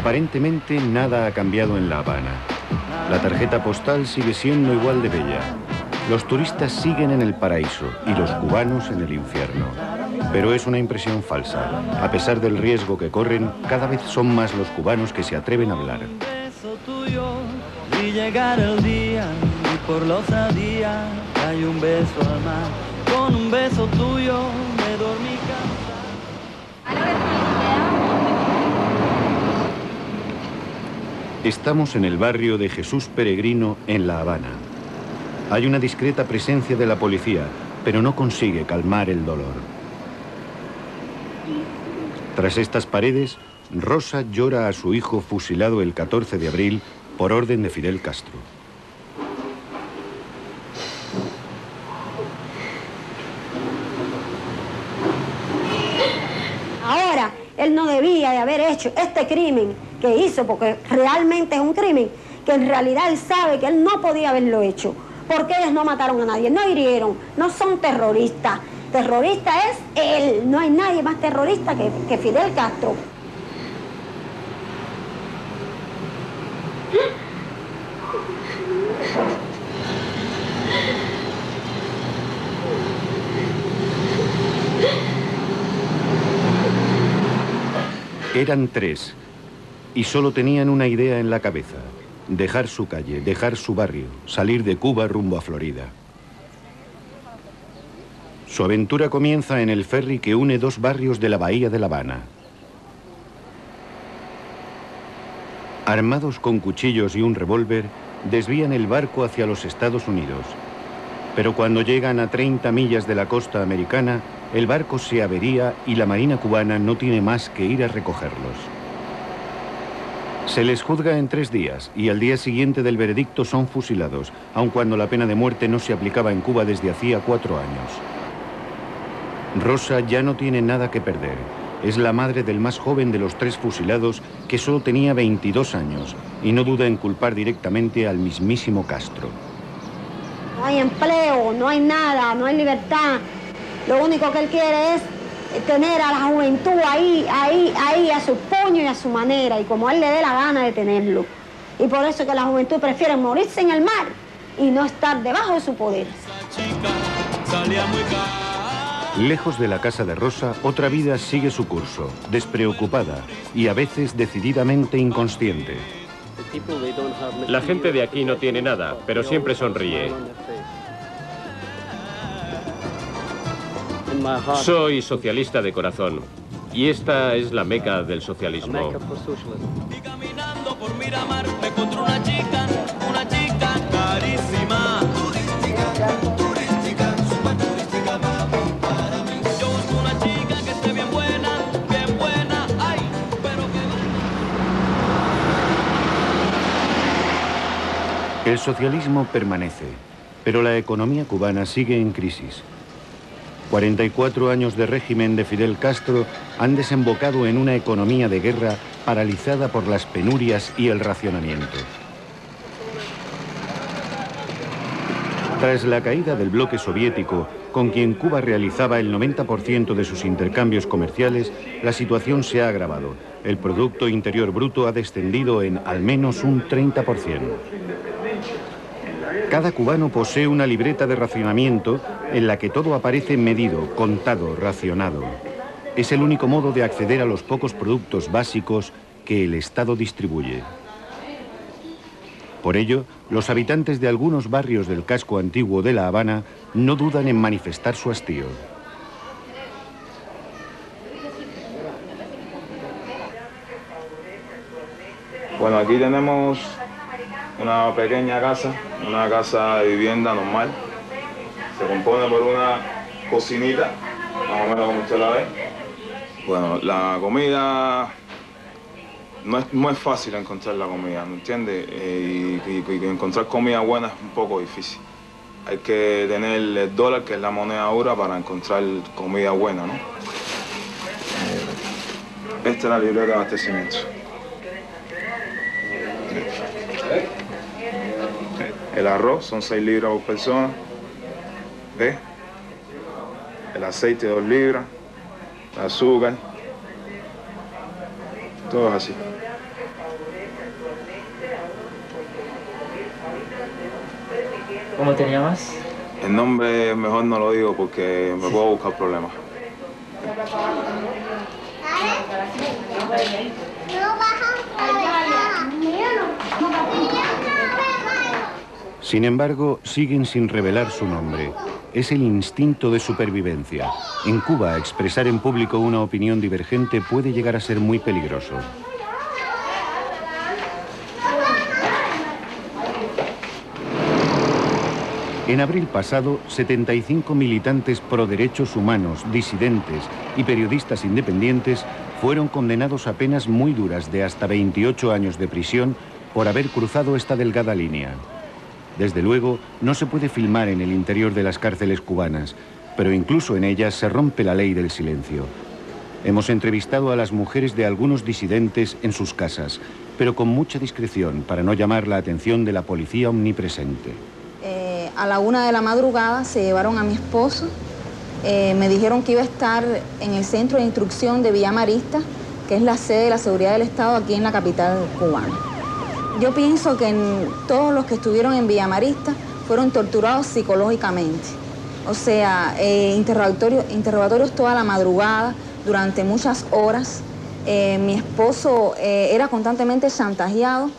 Aparentemente nada ha cambiado en La Habana. La tarjeta postal sigue siendo igual de bella. Los turistas siguen en el paraíso y los cubanos en el infierno. Pero es una impresión falsa. A pesar del riesgo que corren, cada vez son más los cubanos que se atreven a hablar. Y llegar el día y por la osadía hay un beso al mar. Con un beso tuyo me dormí cansado. Estamos en el barrio de Jesús Peregrino, en La Habana. Hay una discreta presencia de la policía, pero no consigue calmar el dolor. Tras estas paredes, Rosa llora a su hijo fusilado el 14 de abril por orden de Fidel Castro. Ahora, él no debía de haber hecho este crimen que hizo, porque realmente es un crimen, que en realidad él sabe que él no podía haberlo hecho, porque ellos no mataron a nadie, no hirieron, no son terroristas. Terrorista es él, no hay nadie más terrorista que Fidel Castro. Eran tres, y solo tenían una idea en la cabeza: dejar su calle, dejar su barrio, salir de Cuba rumbo a Florida. Su aventura comienza en el ferry que une dos barrios de la bahía de La Habana. Armados con cuchillos y un revólver, desvían el barco hacia los Estados Unidos. Pero cuando llegan a 30 millas de la costa americana, el barco se avería y la Marina cubana no tiene más que ir a recogerlos. Se les juzga en 3 días y al día siguiente del veredicto son fusilados, aun cuando la pena de muerte no se aplicaba en Cuba desde hacía 4 años. Rosa ya no tiene nada que perder. Es la madre del más joven de los 3 fusilados, que solo tenía 22 años, y no duda en culpar directamente al mismísimo Castro. No hay empleo, no hay nada, no hay libertad. Lo único que él quiere es tener a la juventud ahí, a su puño y a su manera, y como a él le dé la gana de tenerlo. Y por eso que la juventud prefiere morirse en el mar y no estar debajo de su poder. Lejos de la casa de Rosa, otra vida sigue su curso, despreocupada y a veces decididamente inconsciente. La gente de aquí no tiene nada, pero siempre sonríe. Soy socialista de corazón, y esta es la meca del socialismo. Y caminando por Miramar me encontré una chica carísima. Turística, super turística, para mí. Yo busco una chica que esté bien buena, ay, pero que... El socialismo permanece, pero la economía cubana sigue en crisis. 44 años de régimen de Fidel Castro han desembocado en una economía de guerra paralizada por las penurias y el racionamiento. Tras la caída del bloque soviético, con quien Cuba realizaba el 90% de sus intercambios comerciales, la situación se ha agravado. El Producto Interior Bruto ha descendido en al menos un 30%. Cada cubano posee una libreta de racionamiento en la que todo aparece medido, contado, racionado. Es el único modo de acceder a los pocos productos básicos que el Estado distribuye. Por ello, los habitantes de algunos barrios del casco antiguo de La Habana no dudan en manifestar su hastío. Bueno, aquí tenemos una pequeña casa, una casa de vivienda normal. Se compone por una cocinita, más o menos como usted la ve. Bueno, la comida no es fácil encontrar la comida, ¿me entiende? Y encontrar comida buena es un poco difícil. Hay que tener el dólar, que es la moneda dura, para encontrar comida buena, ¿no? Esta es la libreta de abastecimiento. El arroz son 6 libras por persona. ¿Ves? El aceite 2 libras. El azúcar. Todo es así. ¿Cómo te llamas? El nombre mejor no lo digo porque me puedo buscar problemas. Sin embargo, siguen sin revelar su nombre. Es el instinto de supervivencia. En Cuba, expresar en público una opinión divergente puede llegar a ser muy peligroso. En abril pasado, 75 militantes pro derechos humanos, disidentes y periodistas independientes fueron condenados a penas muy duras de hasta 28 años de prisión por haber cruzado esta delgada línea. Desde luego, no se puede filmar en el interior de las cárceles cubanas, pero incluso en ellas se rompe la ley del silencio. Hemos entrevistado a las mujeres de algunos disidentes en sus casas, pero con mucha discreción para no llamar la atención de la policía omnipresente. A la 1 de la madrugada se llevaron a mi esposo. Me dijeron que iba a estar en el centro de instrucción de Villa Marista, que es la sede de la seguridad del Estado aquí en la capital cubana. Yo pienso que todos los que estuvieron en Villa Marista fueron torturados psicológicamente. O sea, interrogatorios toda la madrugada, durante muchas horas. Mi esposo era constantemente chantajeado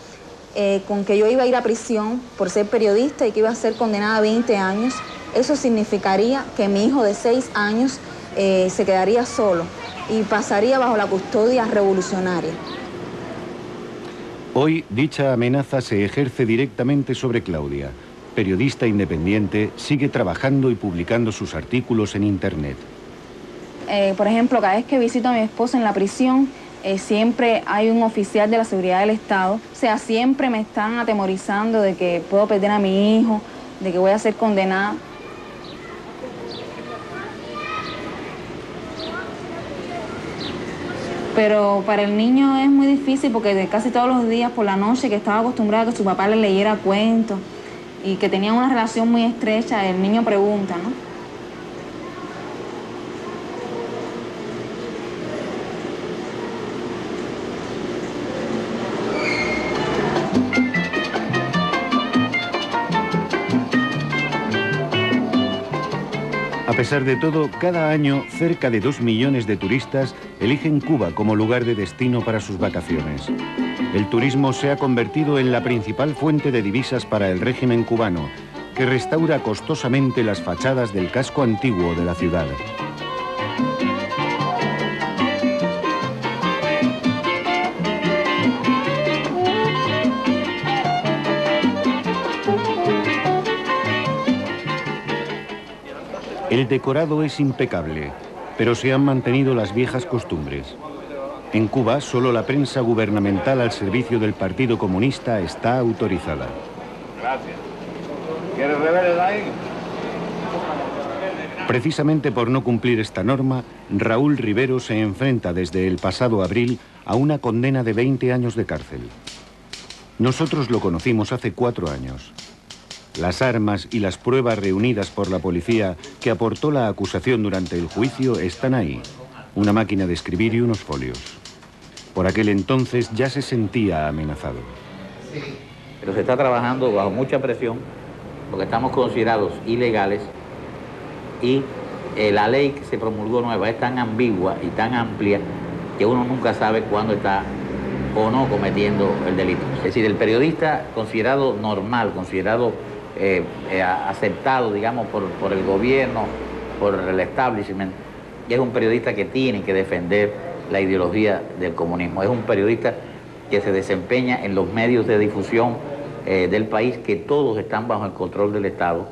con que yo iba a ir a prisión por ser periodista y que iba a ser condenada a 20 años. Eso significaría que mi hijo de 6 años se quedaría solo y pasaría bajo la custodia revolucionaria. Hoy, dicha amenaza se ejerce directamente sobre Claudia. Periodista independiente, sigue trabajando y publicando sus artículos en Internet. Por ejemplo, cada vez que visito a mi esposo en la prisión, siempre hay un oficial de la seguridad del Estado. O sea, siempre me están atemorizando de que puedo perder a mi hijo, de que voy a ser condenada. Pero para el niño es muy difícil porque casi todos los días por la noche, que estaba acostumbrado a que su papá le leyera cuentos y que tenían una relación muy estrecha, el niño pregunta, ¿no? A pesar de todo, cada año cerca de 2 millones de turistas eligen Cuba como lugar de destino para sus vacaciones. El turismo se ha convertido en la principal fuente de divisas para el régimen cubano, que restaura costosamente las fachadas del casco antiguo de la ciudad. El decorado es impecable, pero se han mantenido las viejas costumbres. En Cuba, solo la prensa gubernamental al servicio del Partido Comunista está autorizada. Gracias. ¿Quieres revelar ahí? Precisamente por no cumplir esta norma, Raúl Rivero se enfrenta desde el pasado abril a una condena de 20 años de cárcel. Nosotros lo conocimos hace 4 años. Las armas y las pruebas reunidas por la policía que aportó la acusación durante el juicio están ahí. Una máquina de escribir y unos folios. Por aquel entonces ya se sentía amenazado. Pero se está trabajando bajo mucha presión porque estamos considerados ilegales y la ley que se promulgó nueva es tan ambigua y tan amplia que uno nunca sabe cuándo está o no cometiendo el delito. Es decir, el periodista considerado normal, considerado aceptado, digamos, por el gobierno, por el establishment, y es un periodista que tiene que defender la ideología del comunismo. Es un periodista que se desempeña en los medios de difusión del país, que todos están bajo el control del Estado.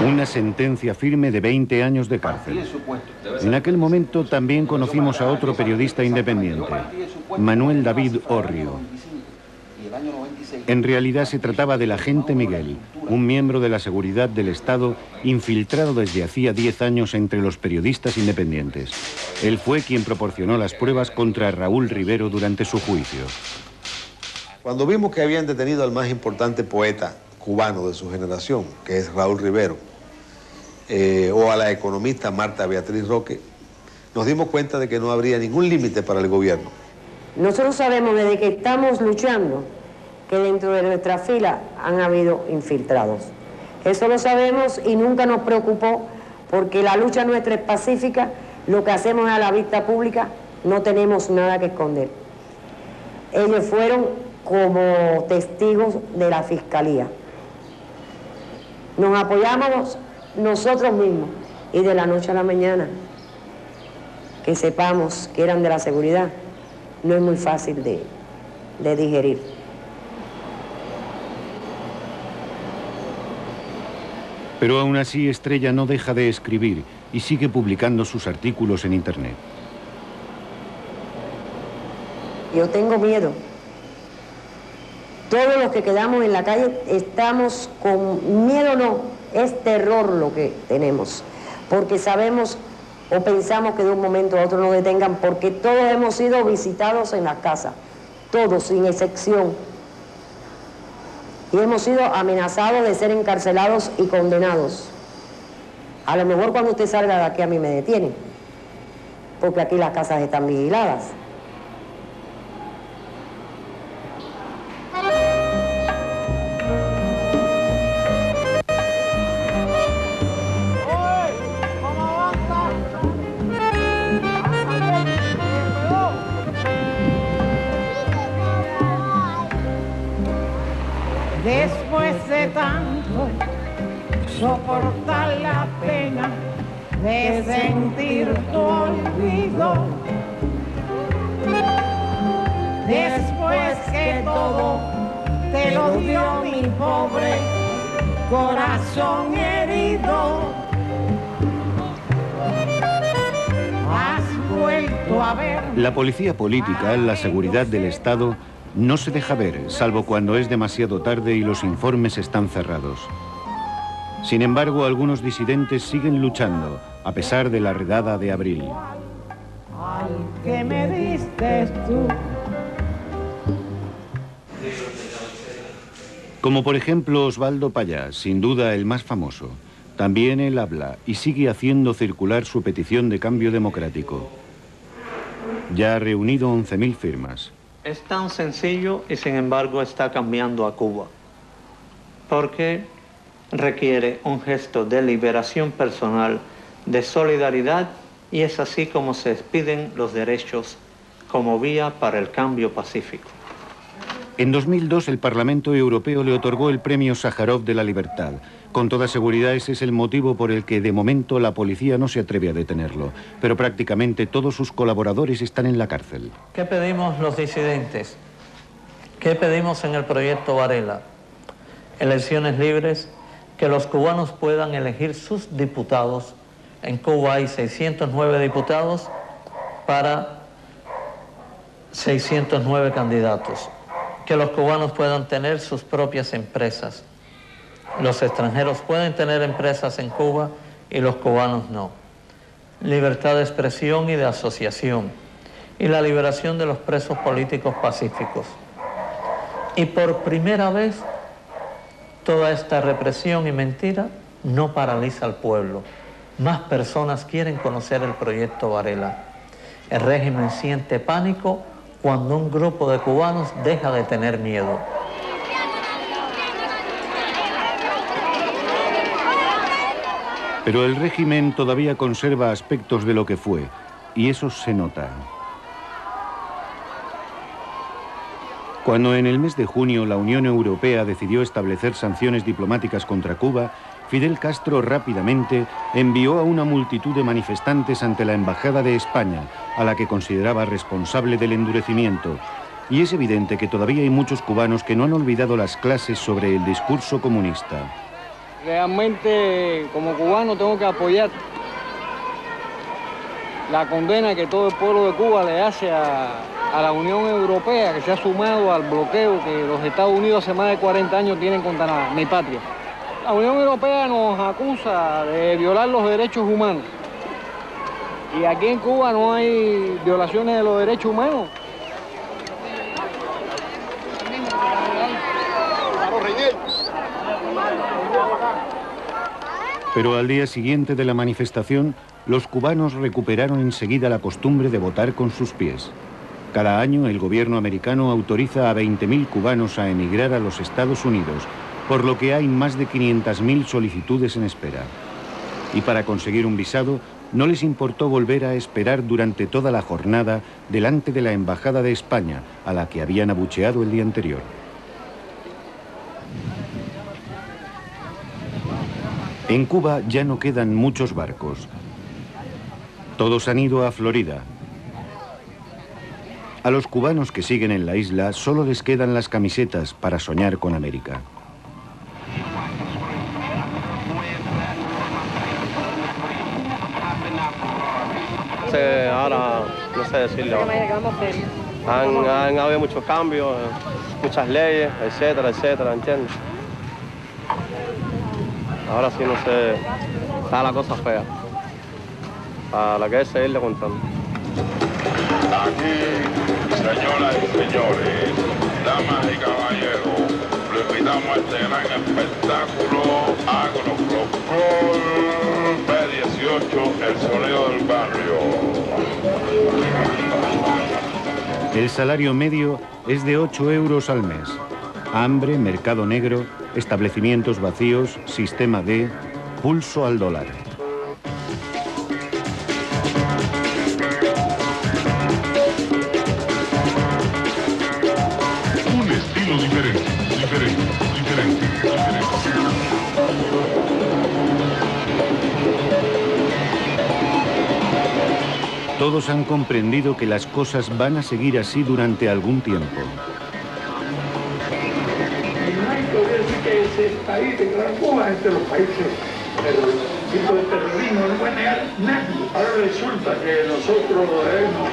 Una sentencia firme de 20 años de cárcel. En aquel momento también conocimos a otro periodista independiente, Manuel David Orrio. En realidad se trataba del agente Miguel, un miembro de la seguridad del Estado infiltrado desde hacía 10 años entre los periodistas independientes. Él fue quien proporcionó las pruebas contra Raúl Rivero durante su juicio. Cuando vimos que habían detenido al más importante poeta cubano de su generación, que es Raúl Rivero, o a la economista Marta Beatriz Roque, nos dimos cuenta de que no habría ningún límite para el gobierno. Nosotros sabemos desde que estamos luchando que dentro de nuestra fila han habido infiltrados. Eso lo sabemos y nunca nos preocupó porque la lucha nuestra es pacífica, lo que hacemos es a la vista pública, no tenemos nada que esconder. Ellos fueron como testigos de la Fiscalía. Nos apoyamos nosotros mismos y de la noche a la mañana que sepamos que eran de la seguridad no es muy fácil de digerir. Pero aún así Estrella no deja de escribir y sigue publicando sus artículos en Internet. Yo tengo miedo. Todos los que quedamos en la calle estamos con miedo, no, es terror lo que tenemos, porque sabemos o pensamos que de un momento a otro nos detengan, porque todos hemos sido visitados en las casas, todos sin excepción, y hemos sido amenazados de ser encarcelados y condenados. A lo mejor cuando usted salga de aquí a mí me detienen, porque aquí las casas están vigiladas. Después de tanto soportar la pena de sentir tu olvido, después que todo te lo dio mi pobre corazón herido, has vuelto a ver. La policía política, la seguridad del Estado, no se deja ver, salvo cuando es demasiado tarde y los informes están cerrados. Sin embargo, algunos disidentes siguen luchando, a pesar de la redada de abril. Al que me diste tú. Como por ejemplo Osvaldo Payá, sin duda el más famoso. También él habla y sigue haciendo circular su petición de cambio democrático. Ya ha reunido 11.000 firmas. Es tan sencillo y sin embargo está cambiando a Cuba, porque requiere un gesto de liberación personal, de solidaridad, y es así como se expiden los derechos como vía para el cambio pacífico. En 2002 el Parlamento Europeo le otorgó el Premio Sájarov de la Libertad. Con toda seguridad ese es el motivo por el que de momento la policía no se atreve a detenerlo, pero prácticamente todos sus colaboradores están en la cárcel. ¿Qué pedimos los disidentes? ¿Qué pedimos en el proyecto Varela? Elecciones libres, que los cubanos puedan elegir sus diputados. En Cuba hay 609 diputados para 609 candidatos. Que los cubanos puedan tener sus propias empresas. Los extranjeros pueden tener empresas en Cuba y los cubanos no. Libertad de expresión y de asociación. Y la liberación de los presos políticos pacíficos. Y por primera vez, toda esta represión y mentira no paraliza al pueblo. Más personas quieren conocer el proyecto Varela. El régimen siente pánico cuando un grupo de cubanos deja de tener miedo. Pero el régimen todavía conserva aspectos de lo que fue, y eso se nota. Cuando en el mes de junio la Unión Europea decidió establecer sanciones diplomáticas contra Cuba, Fidel Castro rápidamente envió a una multitud de manifestantes ante la Embajada de España, a la que consideraba responsable del endurecimiento. Y es evidente que todavía hay muchos cubanos que no han olvidado las clases sobre el discurso comunista. Realmente, como cubano, tengo que apoyar la condena que todo el pueblo de Cuba le hace a la Unión Europea, que se ha sumado al bloqueo que los Estados Unidos hace más de 40 años tienen contra mi patria. La Unión Europea nos acusa de violar los derechos humanos. Y aquí en Cuba no hay violaciones de los derechos humanos. Pero al día siguiente de la manifestación, los cubanos recuperaron enseguida la costumbre de votar con sus pies. Cada año el gobierno americano autoriza a 20.000 cubanos a emigrar a los Estados Unidos, por lo que hay más de 500.000 solicitudes en espera. Y para conseguir un visado, no les importó volver a esperar durante toda la jornada delante de la Embajada de España, a la que habían abucheado el día anterior. En Cuba ya no quedan muchos barcos. Todos han ido a Florida. A los cubanos que siguen en la isla solo les quedan las camisetas para soñar con América. Ahora no sé decirlo. Han habido muchos cambios, muchas leyes, etcétera, etcétera, ¿entiendes? Ahora sí no sé, está la cosa fea. Para la que es seguirle contando. Aquí, señoras y señores, damas y caballeros, lo invitamos a este gran espectáculo Agroflor P18, el sonido del barrio. El salario medio es de 8 euros al mes. Hambre, mercado negro, establecimientos vacíos, sistema D, pulso al dólar. Un estilo diferente. Todos han comprendido que las cosas van a seguir así durante algún tiempo. Que ese país declaró Cuba entre los países tipo de terrorismo, no puede negar nadie. Ahora resulta que nosotros lo debemos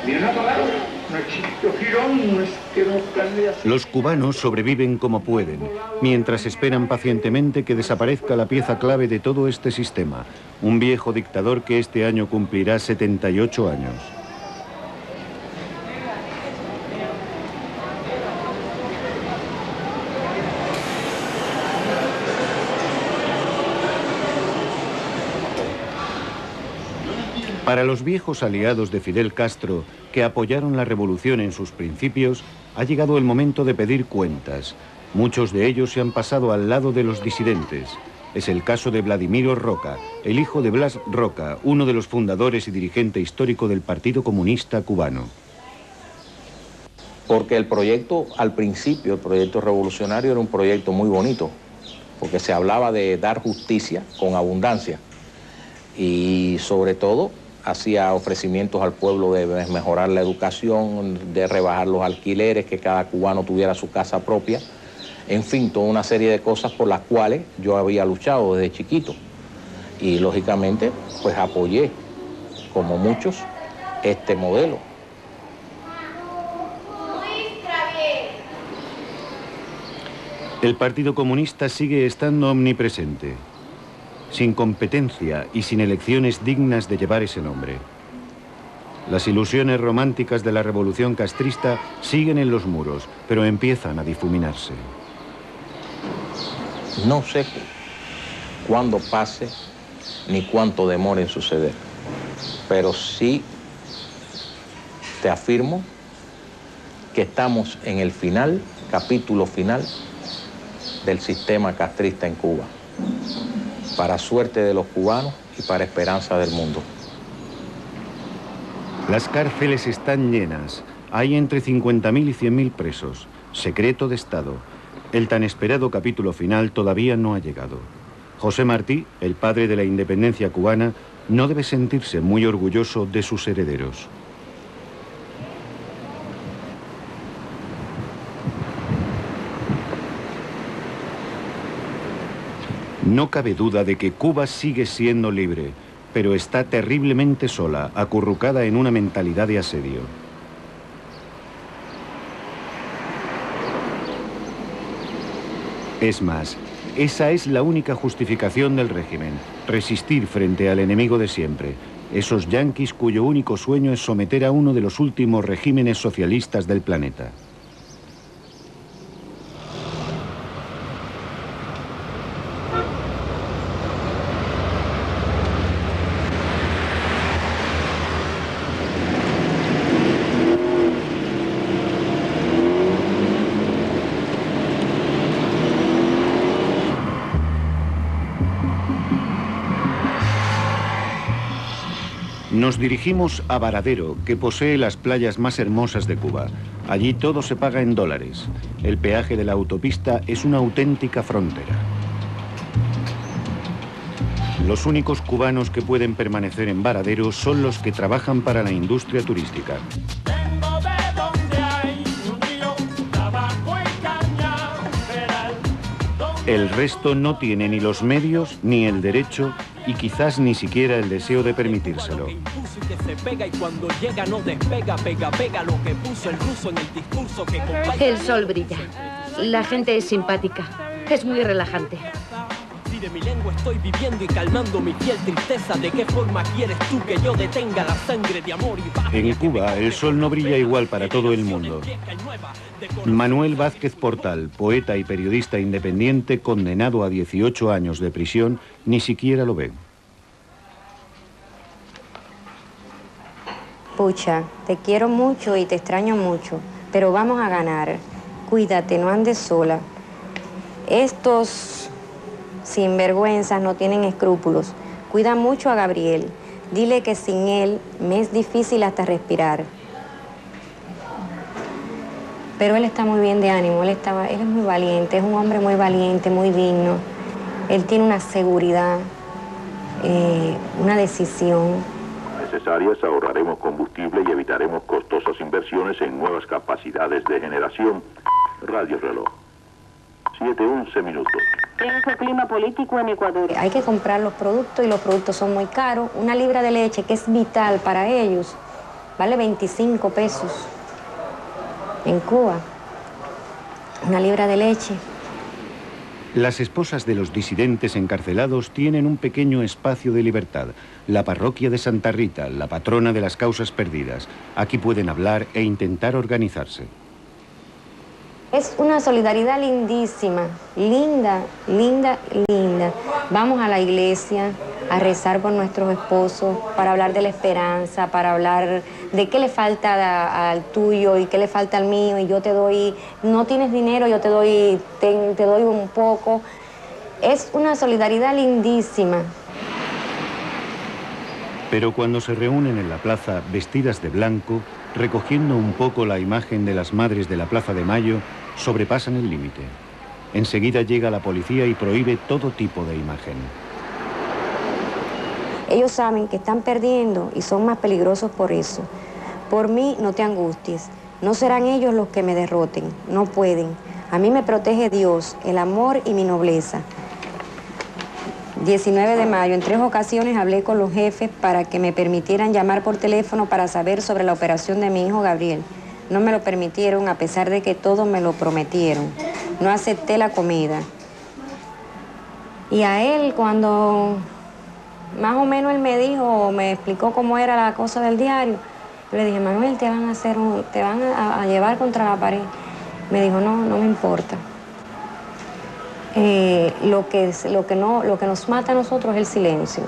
ni una palabra, no existió Girón, no existieron planes. Los cubanos sobreviven como pueden, mientras esperan pacientemente que desaparezca la pieza clave de todo este sistema, un viejo dictador que este año cumplirá 78 años. Para los viejos aliados de Fidel Castro, que apoyaron la revolución en sus principios, ha llegado el momento de pedir cuentas. Muchos de ellos se han pasado al lado de los disidentes. Es el caso de Vladimiro Roca, el hijo de Blas Roca, uno de los fundadores y dirigente histórico del Partido Comunista Cubano. Porque el proyecto, al principio, el proyecto revolucionario era un proyecto muy bonito, porque se hablaba de dar justicia con abundancia y sobre todo hacía ofrecimientos al pueblo de mejorar la educación, de rebajar los alquileres, que cada cubano tuviera su casa propia, en fin, toda una serie de cosas por las cuales yo había luchado desde chiquito. Y lógicamente, pues apoyé, como muchos, este modelo. El Partido Comunista sigue estando omnipresente, sin competencia y sin elecciones dignas de llevar ese nombre. Las ilusiones románticas de la revolución castrista siguen en los muros, pero empiezan a difuminarse. No sé cuándo pase ni cuánto demore en suceder, pero sí te afirmo que estamos en el final, capítulo final del sistema castrista en Cuba, para suerte de los cubanos y para esperanza del mundo. Las cárceles están llenas. Hay entre 50.000 y 100.000 presos. Secreto de Estado. El tan esperado capítulo final todavía no ha llegado. José Martí, el padre de la independencia cubana, no debe sentirse muy orgulloso de sus herederos. No cabe duda de que Cuba sigue siendo libre, pero está terriblemente sola, acurrucada en una mentalidad de asedio. Es más, esa es la única justificación del régimen, resistir frente al enemigo de siempre, esos yanquis cuyo único sueño es someter a uno de los últimos regímenes socialistas del planeta. Nos dirigimos a Varadero, que posee las playas más hermosas de Cuba. Allí todo se paga en dólares. El peaje de la autopista es una auténtica frontera. Los únicos cubanos que pueden permanecer en Varadero son los que trabajan para la industria turística. El resto no tiene ni los medios, ni el derecho, y quizás ni siquiera el deseo de permitírselo. El sol brilla. La gente es simpática. Es muy relajante. De mi lengua estoy viviendo y calmando mi fiel tristeza. ¿De qué forma quieres tú que yo detenga la sangre de amor y paz? En Cuba, el sol no brilla igual para todo el mundo. Manuel Vázquez Portal, poeta y periodista independiente, condenado a 18 años de prisión, ni siquiera lo ve. Pucha, te quiero mucho y te extraño mucho, pero vamos a ganar. Cuídate, no andes sola. Estos sinvergüenzas no tienen escrúpulos. Cuida mucho a Gabriel. Dile que sin él me es difícil hasta respirar. Pero él está muy bien de ánimo, él es muy valiente, es un hombre muy valiente, muy digno. Él tiene una seguridad, una decisión. Necesarias, ahorraremos combustible y evitaremos costosas inversiones en nuevas capacidades de generación. Radio reloj. 7:11 minutos. Tenso clima político en Ecuador. Hay que comprar los productos y los productos son muy caros. Una libra de leche, que es vital para ellos, vale 25 pesos. En Cuba, una libra de leche. Las esposas de los disidentes encarcelados tienen un pequeño espacio de libertad. La parroquia de Santa Rita, la patrona de las causas perdidas. Aquí pueden hablar e intentar organizarse. Es una solidaridad lindísima, linda, linda, linda. Vamos a la iglesia a rezar por nuestros esposos, para hablar de la esperanza, para hablar de qué le falta al tuyo y qué le falta al mío, y yo te doy, no tienes dinero, yo te doy un poco. Es una solidaridad lindísima. Pero cuando se reúnen en la plaza vestidas de blanco, recogiendo un poco la imagen de las madres de la Plaza de Mayo, sobrepasan el límite. Enseguida llega la policía y prohíbe todo tipo de imagen. Ellos saben que están perdiendo y son más peligrosos por eso. Por mí, no te angusties. No serán ellos los que me derroten. No pueden. A mí me protege Dios, el amor y mi nobleza. 19 de mayo, en 3 ocasiones hablé con los jefes para que me permitieran llamar por teléfono para saber sobre la operación de mi hijo Gabriel. No me lo permitieron a pesar de que todos me lo prometieron. No acepté la comida. Y a él, cuando más o menos él me dijo, me explicó cómo era la cosa del diario, yo le dije, Manuel, te van a llevar contra la pared. Me dijo, no me importa. Lo que nos mata a nosotros es el silencio.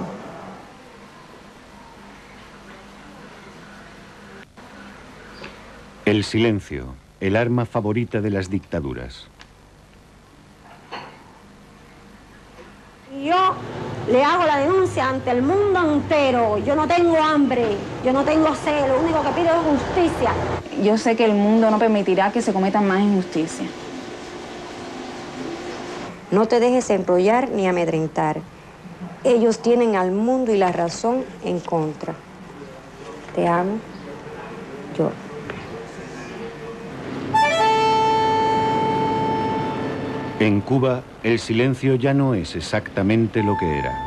El silencio, el arma favorita de las dictaduras. Yo le hago la denuncia ante el mundo entero. Yo no tengo hambre, yo no tengo sed, lo único que pido es justicia. Yo sé que el mundo no permitirá que se cometan más injusticias. No te dejes enrollar ni amedrentar. Ellos tienen al mundo y la razón en contra. Te amo. Yo. En Cuba, el silencio ya no es exactamente lo que era.